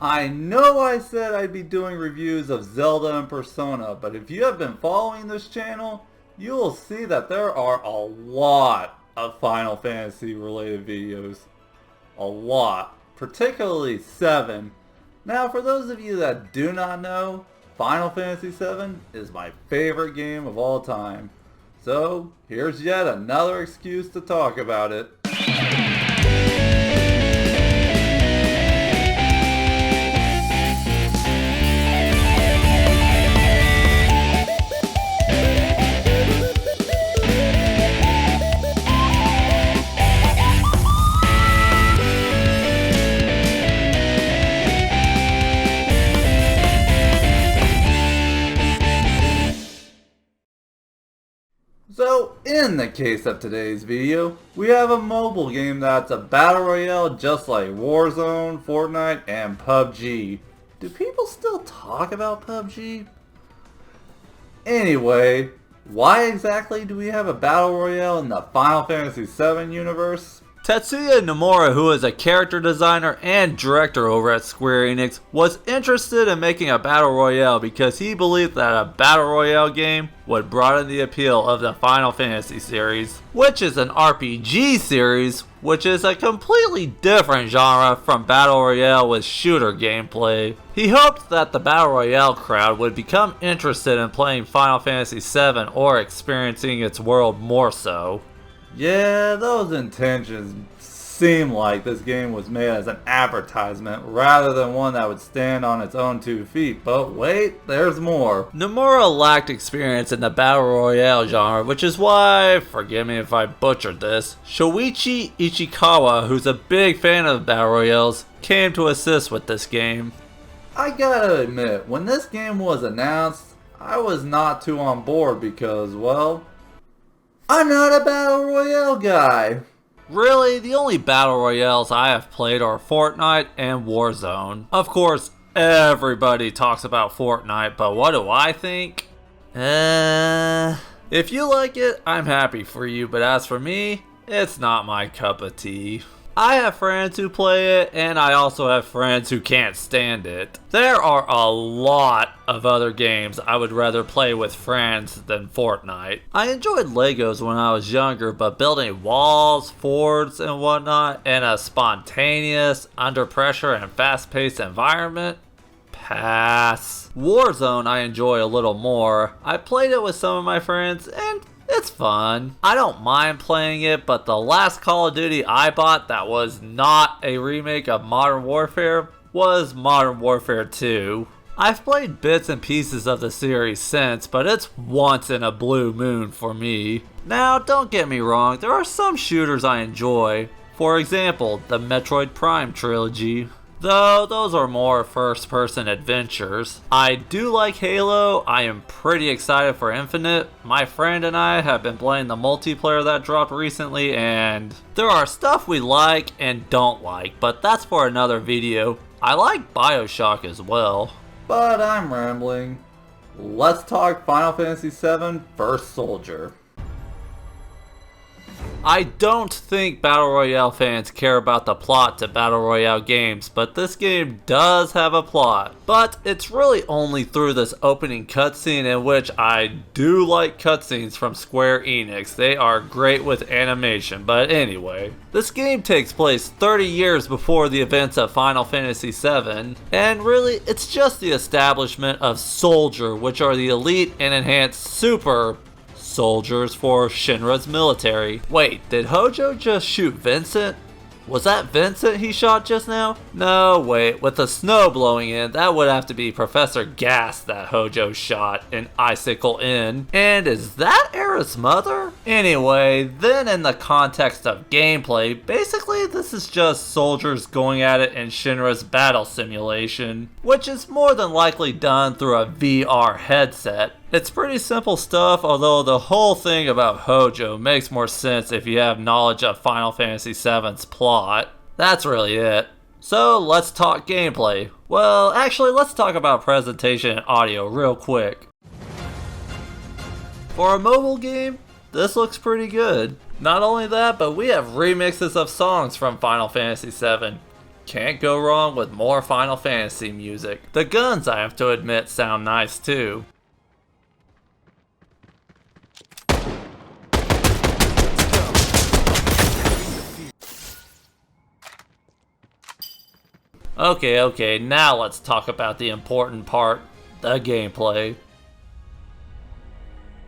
I know I said I'd be doing reviews of Zelda and Persona, but if you have been following this channel, you will see that there are a lot of Final Fantasy related videos. A lot. Particularly 7. Now for those of you that do not know, Final Fantasy VII is my favorite game of all time. So here's yet another excuse to talk about it. So, in the case of today's video, we have a mobile game that's a battle royale just like Warzone, Fortnite, and PUBG. Do people still talk about PUBG? Anyway, why exactly do we have a battle royale in the Final Fantasy VII universe? Tetsuya Nomura, who is a character designer and director over at Square Enix, was interested in making a battle royale because he believed that a battle royale game would broaden the appeal of the Final Fantasy series, which is an RPG series, which is a completely different genre from battle royale with shooter gameplay. He hoped that the battle royale crowd would become interested in playing Final Fantasy VII or experiencing its world more so. Yeah, those intentions seem like this game was made as an advertisement rather than one that would stand on its own 2 feet. But wait, there's more. Nomura lacked experience in the battle royale genre, which is why, forgive me if I butchered this, Shoichi Ichikawa, who's a big fan of battle royales, came to assist with this game. I gotta admit, when this game was announced, I was not too on board because, well, I'm not a battle royale guy. Really, the only battle royales I have played are Fortnite and Warzone. Of course, everybody talks about Fortnite, but what do I think? If you like it, I'm happy for you, but as for me, it's not my cup of tea. I have friends who play it, and I also have friends who can't stand it. There are a lot of other games I would rather play with friends than Fortnite. I enjoyed Legos when I was younger, but building walls, forts, and whatnot in a spontaneous, under pressure, and fast-paced environment? Pass. Warzone I enjoy a little more. I played it with some of my friends, and it's fun. I don't mind playing it, but the last Call of Duty I bought that was not a remake of Modern Warfare was Modern Warfare 2. I've played bits and pieces of the series since, but it's once in a blue moon for me. Now, don't get me wrong, there are some shooters I enjoy. For example, the Metroid Prime trilogy. Though those are more first-person adventures. I do like Halo. I am pretty excited for Infinite. My friend and I have been playing the multiplayer that dropped recently, and there are stuff we like and don't like, but that's for another video. I like BioShock as well. But I'm rambling. Let's talk Final Fantasy VII First Soldier. I don't think Battle Royale fans care about the plot to Battle Royale games, but this game does have a plot. But it's really only through this opening cutscene, in which I do like cutscenes from Square Enix. They are great with animation, but anyway. This game takes place 30 years before the events of Final Fantasy VII, and really it's just the establishment of Soldier, which are the elite and enhanced super soldiers for Shinra's military. Wait, did Hojo just shoot Vincent? Was that Vincent he shot just now? No, wait, with the snow blowing in, that would have to be Professor Gas that Hojo shot in Icicle Inn. And is that Aerith's mother? Anyway, then in the context of gameplay, basically this is just soldiers going at it in Shinra's battle simulation, which is more than likely done through a VR headset. It's pretty simple stuff, although the whole thing about Hojo makes more sense if you have knowledge of Final Fantasy VII's plot. That's really it. So let's talk gameplay. Well, actually let's talk about presentation and audio real quick. For a mobile game, this looks pretty good. Not only that, but we have remixes of songs from Final Fantasy VII. Can't go wrong with more Final Fantasy music. The guns, I have to admit, sound nice too. Okay, now let's talk about the important part, the gameplay.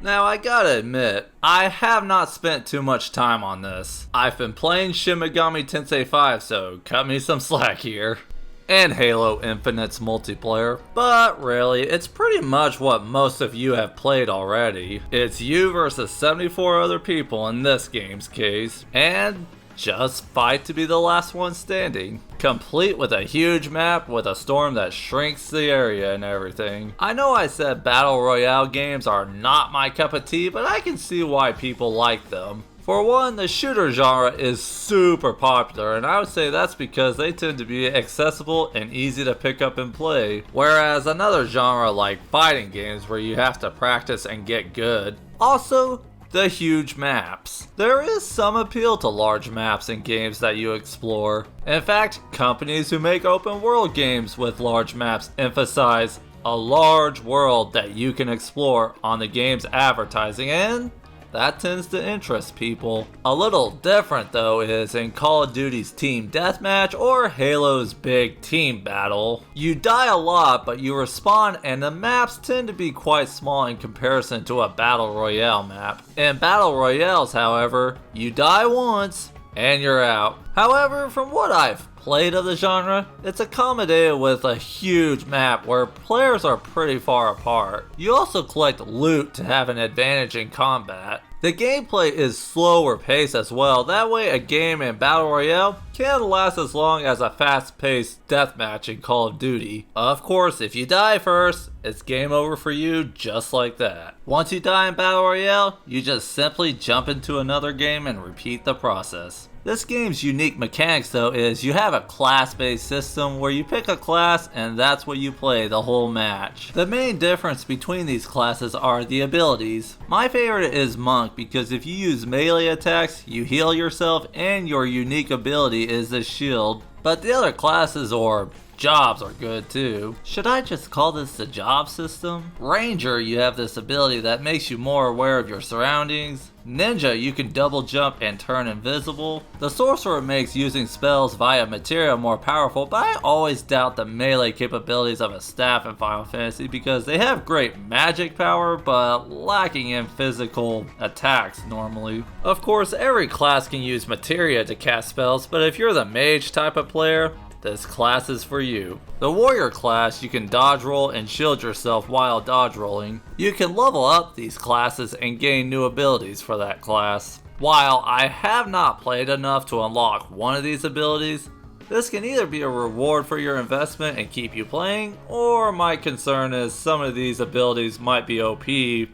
Now I gotta admit, I have not spent too much time on this. I've been playing Shin Megami Tensei 5, so cut me some slack here. And Halo Infinite's multiplayer. But really, it's pretty much what most of you have played already. It's you versus 74 other people in this game's case. And just fight to be the last one standing. Complete with a huge map with a storm that shrinks the area and everything. I know I said Battle Royale games are not my cup of tea, but I can see why people like them. For one, the shooter genre is super popular, and I would say that's because they tend to be accessible and easy to pick up and play. Whereas another genre like fighting games where you have to practice and get good. Also, the huge maps. There is some appeal to large maps in games that you explore. In fact, companies who make open world games with large maps emphasize a large world that you can explore on the game's advertising, and that tends to interest people. A little different though is in Call of Duty's Team Deathmatch or Halo's big team battle. You die a lot, but you respawn, and the maps tend to be quite small in comparison to a Battle Royale map. In Battle Royales, however, you die once and you're out. However, from what I've played of the genre, it's accommodated with a huge map where players are pretty far apart. You also collect loot to have an advantage in combat. The gameplay is slower paced as well, that way a game in Battle Royale can last as long as a fast-paced deathmatch in Call of Duty. Of course, if you die first, it's game over for you just like that. Once you die in Battle Royale, you just simply jump into another game and repeat the process. This game's unique mechanics though is you have a class-based system where you pick a class and that's what you play the whole match. The main difference between these classes are the abilities. My favorite is Monk because if you use melee attacks, you heal yourself and your unique ability is the shield. But the other classes or jobs are good too. Should I just call this the job system? Ranger, you have this ability that makes you more aware of your surroundings. Ninja, you can double jump and turn invisible. The Sorcerer makes using spells via materia more powerful, but I always doubt the melee capabilities of a staff in Final Fantasy because they have great magic power, but lacking in physical attacks normally. Of course, every class can use materia to cast spells, but if you're the mage type of player, this class is for you. The warrior class, you can dodge roll and shield yourself while dodge rolling. You can level up these classes and gain new abilities for that class. While I have not played enough to unlock one of these abilities, this can either be a reward for your investment and keep you playing, or my concern is some of these abilities might be OP,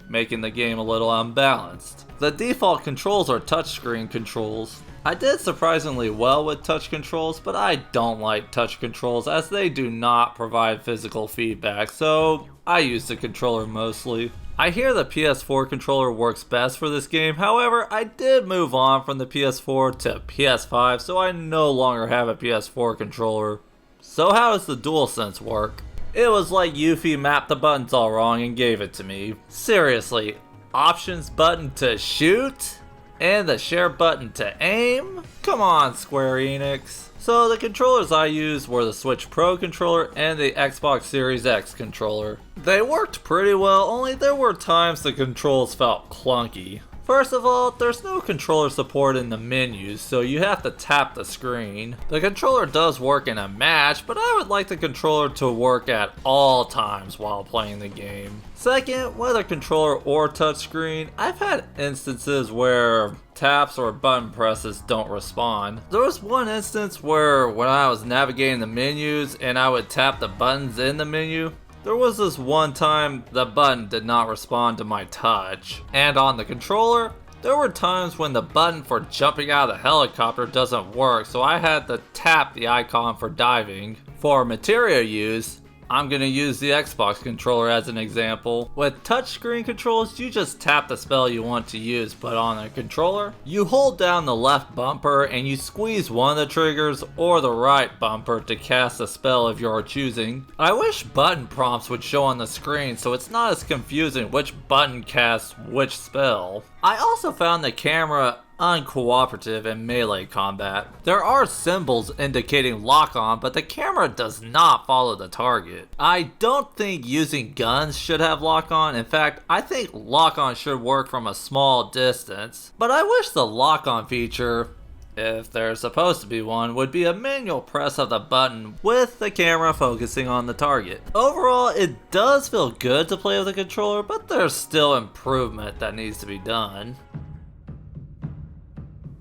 making the game a little unbalanced. The default controls are touchscreen controls. I did surprisingly well with touch controls, but I don't like touch controls as they do not provide physical feedback, so I use the controller mostly. I hear the PS4 controller works best for this game, however, I did move on from the PS4 to PS5, so I no longer have a PS4 controller. So how does the DualSense work? It was like Yuffie mapped the buttons all wrong and gave it to me. Seriously, options button to shoot? And the share button to aim? Come on, Square Enix. So the controllers I used were the Switch Pro controller and the Xbox Series X controller. They worked pretty well, only there were times the controls felt clunky. First of all, there's no controller support in the menus, so you have to tap the screen. The controller does work in a match, but I would like the controller to work at all times while playing the game. Second, whether controller or touchscreen, I've had instances where taps or button presses don't respond. There was one instance where when I was navigating the menus and I would tap the buttons in the menu, there was this one time the button did not respond to my touch. And on the controller, there were times when the button for jumping out of the helicopter doesn't work, so I had to tap the icon for diving. For materia use, I'm gonna use the Xbox controller as an example. With touchscreen controls, you just tap the spell you want to use, but on a controller, you hold down the left bumper and you squeeze one of the triggers or the right bumper to cast a spell of your choosing. I wish button prompts would show on the screen so it's not as confusing which button casts which spell. I also found the camera uncooperative in melee combat. There are symbols indicating lock-on, but the camera does not follow the target. I don't think using guns should have lock-on. In fact, I think lock-on should work from a small distance. But I wish the lock-on feature, if there's supposed to be one, would be a manual press of the button with the camera focusing on the target. Overall, it does feel good to play with a controller, but there's still improvement that needs to be done.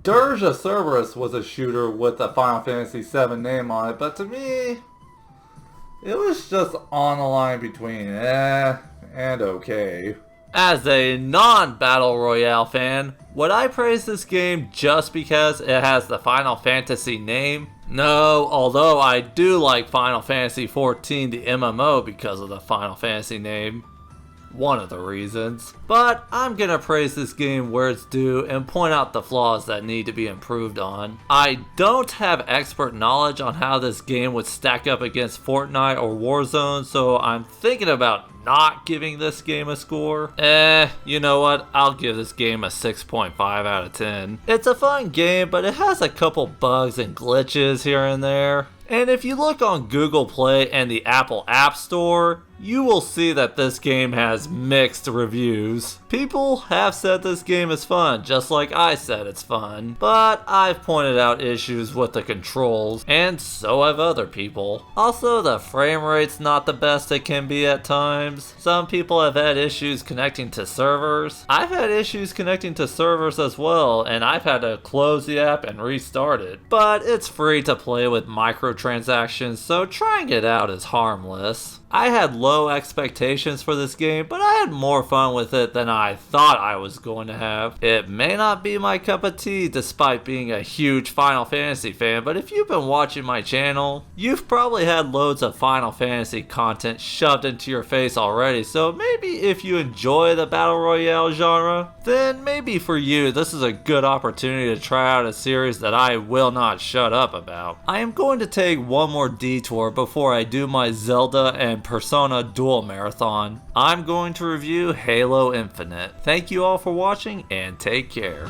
Dirge of Cerberus was a shooter with a Final Fantasy VII name on it, but to me, it was just on the line between and okay. As a non-Battle Royale fan, would I praise this game just because it has the Final Fantasy name? No, although I do like Final Fantasy XIV, the MMO, because of the Final Fantasy name. One of the reasons. But I'm gonna praise this game where it's due and point out the flaws that need to be improved on. I don't have expert knowledge on how this game would stack up against Fortnite or Warzone, so I'm thinking about not giving this game a score. You know what? I'll give this game a 6.5 out of 10. It's a fun game, but it has a couple bugs and glitches here and there. And if you look on Google Play and the Apple App Store, you will see that this game has mixed reviews. People have said this game is fun, just like I said it's fun, but I've pointed out issues with the controls, and so have other people. Also, the frame rate's not the best it can be at times. Some people have had issues connecting to servers. I've had issues connecting to servers as well, and I've had to close the app and restart it. But it's free to play with microtransactions, so trying it out is harmless. I had low expectations for this game, but I had more fun with it than I thought I was going to have. It may not be my cup of tea despite being a huge Final Fantasy fan, but if you've been watching my channel, you've probably had loads of Final Fantasy content shoved into your face already, so maybe if you enjoy the Battle Royale genre, then maybe for you this is a good opportunity to try out a series that I will not shut up about. I am going to take one more detour before I do my Zelda and Persona dual marathon. I'm going to review Halo Infinite. Thank you all for watching and take care.